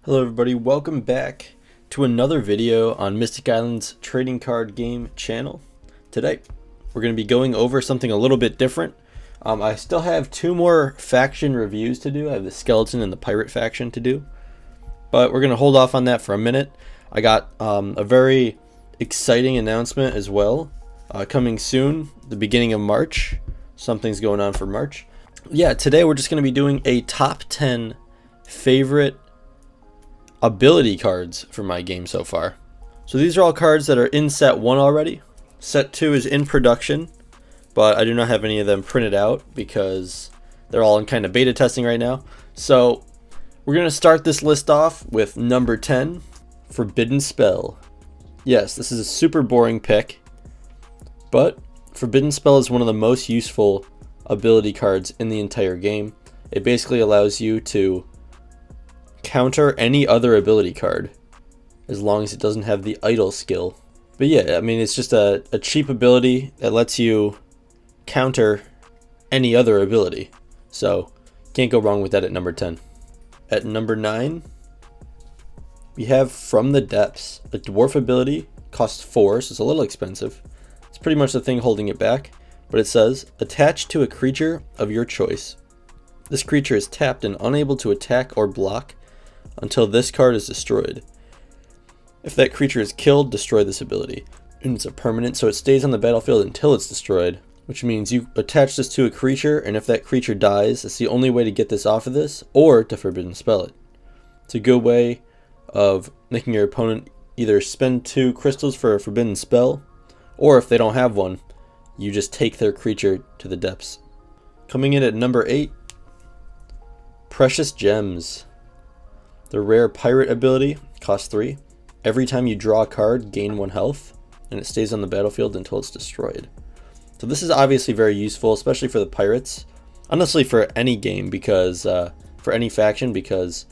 Hello everybody, welcome back to another video on Mystic Island's trading card game channel. Today we're going to be going over something a little bit different. I still have two more faction reviews to do. I have the skeleton and the pirate faction to do, but we're going to hold off on that for a minute. I got a very exciting announcement as well coming soon, the beginning of March. Something's going on for March. Yeah, today we're just going to be doing a top 10 favorite ability cards for my game so far. So these are all cards that are in set 1 already. Set 2 is in production, but I do not have any of them printed out because they're all in kind of beta testing right now. So we're going to start this list off with number 10, Forbidden Spell. Yes, this is a super boring pick, but Forbidden Spell is one of the most useful ability cards in the entire game. It basically allows you to counter any other ability card as long as it doesn't have the idle skill. But yeah, I mean, it's just a cheap ability that lets you counter any other ability. So can't go wrong with that at number 10. At number 9, we have From the Depths. A dwarf ability, costs 4, so it's a little expensive. It's pretty much the thing holding it back, but it says, attach to a creature of your choice. This creature is tapped and unable to attack or block until this card is destroyed. If that creature is killed, destroy this ability. And it's a permanent, so it stays on the battlefield until it's destroyed, which means you attach this to a creature, and if that creature dies, it's the only way to get this off of this, or to Forbidden Spell it. It's a good way of making your opponent either spend 2 crystals for a Forbidden Spell, or if they don't have one, you just take their creature to the depths. Coming in at number 8, Precious Gems. The rare pirate ability, costs 3. Every time you draw a card, gain 1 health, and it stays on the battlefield until it's destroyed. So this is obviously very useful, especially for the pirates. Honestly, for any game, because for any faction, because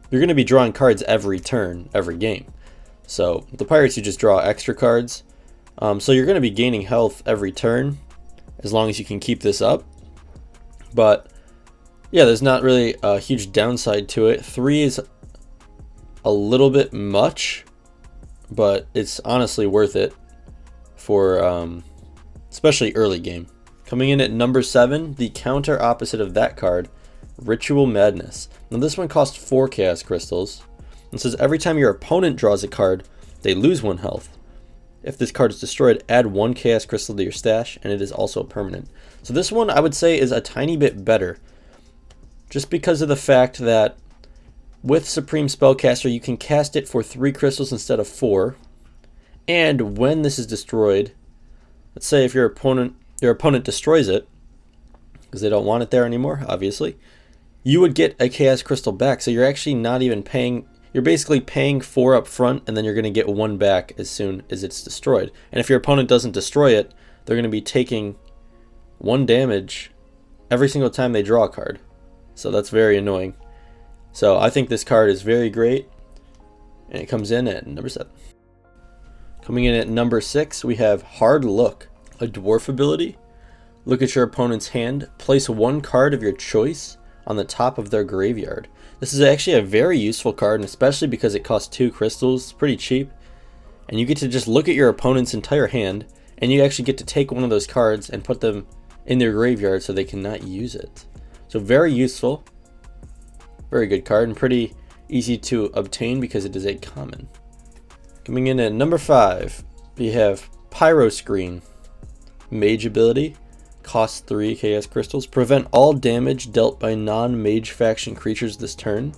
you're going to be drawing cards every turn, every game. So the pirates, you just draw extra cards. So you're going to be gaining health every turn, as long as you can keep this up. But yeah, there's not really a huge downside to it. 3 is a little bit much, but it's honestly worth it for especially early game. Coming in at number 7, the counter opposite of that card, Ritual Madness. Now this one costs 4 Chaos Crystals. It says every time your opponent draws a card, they lose 1 health. If this card is destroyed, add 1 Chaos Crystal to your stash, and it is also permanent. So this one I would say is a tiny bit better, just because of the fact that with Supreme Spellcaster, you can cast it for 3 crystals instead of 4. And when this is destroyed, let's say if your opponent destroys it, because they don't want it there anymore, obviously, you would get a Chaos Crystal back. So you're actually not even paying, you're basically paying 4 up front, and then you're going to get 1 back as soon as it's destroyed. And if your opponent doesn't destroy it, they're going to be taking 1 damage every single time they draw a card. So that's very annoying. So I think this card is very great, and it comes in at number 7. Coming in at number 6, we have Hard Look, a dwarf ability. Look at your opponent's hand, place 1 card of your choice on the top of their graveyard. This is actually a very useful card, and especially because it costs 2 crystals, it's pretty cheap. And you get to just look at your opponent's entire hand, and you actually get to take one of those cards and put them in their graveyard so they cannot use it. So very useful. Very good card, and pretty easy to obtain because it is a common. Coming in at number 5, we have Pyro Screen. Mage ability, costs 3 Chaos Crystals. Prevent all damage dealt by non-mage faction creatures this turn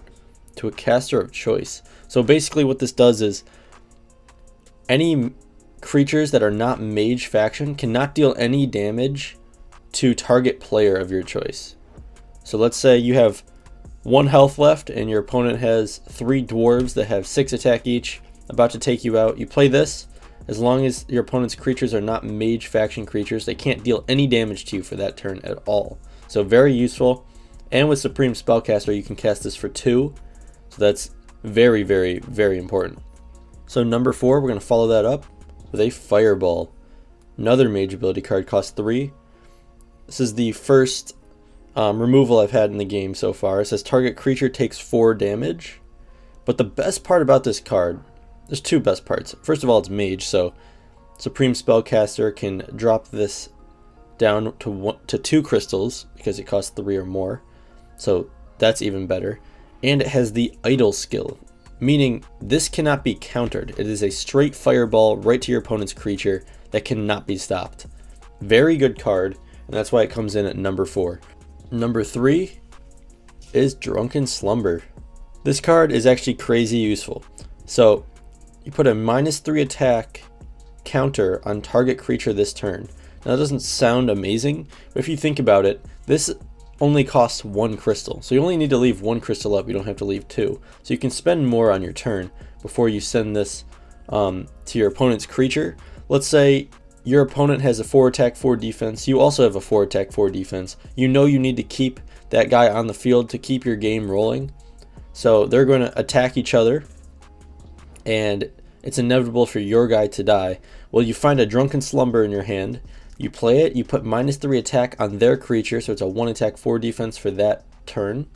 to a caster of choice. So basically what this does is any creatures that are not mage faction cannot deal any damage to target player of your choice. So let's say you have 1 health left and your opponent has 3 dwarves that have 6 attack each, about to take you out. You play this. As long as your opponent's creatures are not mage faction creatures, they can't deal any damage to you for that turn at all. So very useful. And with Supreme Spellcaster, you can cast this for 2. So that's very, very, very important. So number 4, we're going to follow that up with a Fireball. Another mage ability card, costs 3. This is the first removal I've had in the game so far. It says target creature takes 4 damage. But the best part about this card, there's two best parts. First of all, it's mage, so Supreme Spellcaster can drop this down to 2 crystals because it costs 3 or more. So that's even better. And it has the idle skill, meaning this cannot be countered. It is a straight fireball right to your opponent's creature that cannot be stopped. Very good card, and that's why it comes in at number 4. Number 3 is Drunken Slumber. This card is actually crazy useful. So you put a -3 attack counter on target creature this turn. Now that doesn't sound amazing, but if you think about it, this only costs 1 crystal. So you only need to leave 1 crystal up, you don't have to leave 2. So you can spend more on your turn before you send this to your opponent's creature. Let's say your opponent has a 4 attack, 4 defense. You also have a 4 attack, 4 defense. You know you need to keep that guy on the field to keep your game rolling. So they're going to attack each other, and it's inevitable for your guy to die. Well, you find a Drunken Slumber in your hand. You play it, you put -3 attack on their creature, so it's a 1 attack, 4 defense for that turn.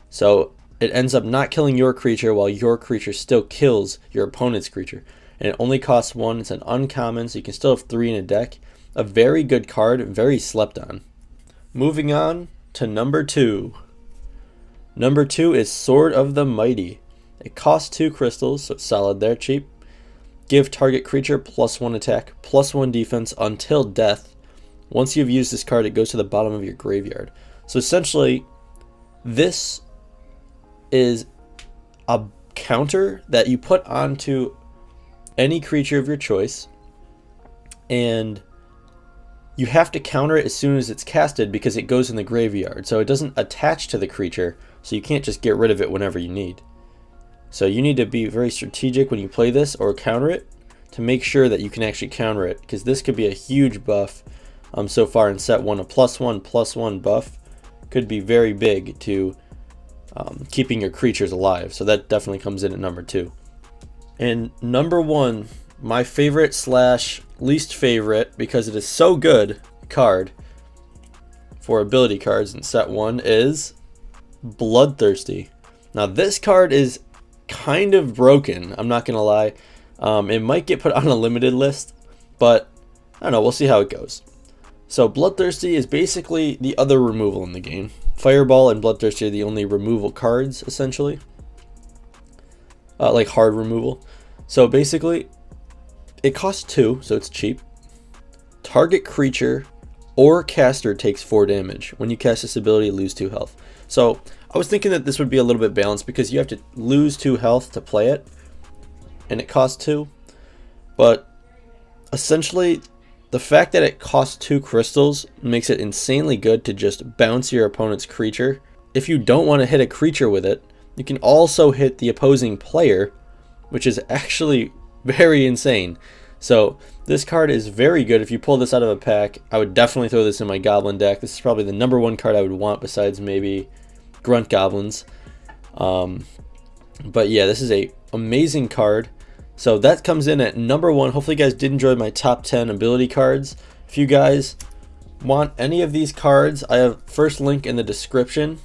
So it ends up not killing your creature while your creature still kills your opponent's creature. And it only costs 1, it's an uncommon, so you can still have 3 in a deck. A very good card, very slept on. Moving on to number 2. Number 2 is Sword of the Mighty. It costs 2 crystals, so it's solid there, cheap. Give target creature +1 attack, +1 defense until death. Once you've used this card, it goes to the bottom of your graveyard. So essentially, this is a counter that you put onto any creature of your choice, and you have to counter it as soon as it's casted because it goes in the graveyard. So it doesn't attach to the creature, so you can't just get rid of it whenever you need. So you need to be very strategic when you play this or counter it to make sure that you can actually counter it, because this could be a huge buff. So far in set 1, a +1/+1 buff could be very big to keeping your creatures alive. So that definitely comes in at number 2. And number 1, my favorite / least favorite, because it is so good card for ability cards in set 1, is Bloodthirsty. Now this card is kind of broken, I'm not gonna lie. It might get put on a limited list, but I don't know, we'll see how it goes. So Bloodthirsty is basically the other removal in the game. Fireball and Bloodthirsty are the only removal cards, essentially. Like hard removal. So basically, it costs 2, so it's cheap. Target creature or caster takes 4 damage. When you cast this ability, lose 2 health. So I was thinking that this would be a little bit balanced because you have to lose 2 health to play it, and it costs 2. But essentially, the fact that it costs 2 crystals makes it insanely good to just bounce your opponent's creature. If you don't want to hit a creature with it, you can also hit the opposing player, which is actually very insane. So this card is very good. If you pull this out of a pack, I would definitely throw this in my Goblin deck. This is probably the number 1 card I would want besides maybe Grunt Goblins. But yeah, this is a amazing card. So that comes in at number 1. Hopefully you guys did enjoy my top 10 ability cards. If you guys want any of these cards, I have first link in the description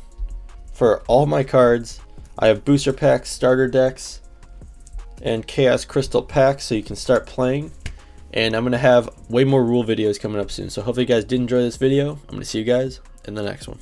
for all my cards. I have booster packs, starter decks, and Chaos Crystal packs, so you can start playing. And I'm going to have way more rule videos coming up soon. So hopefully you guys did enjoy this video. I'm going to see you guys in the next one.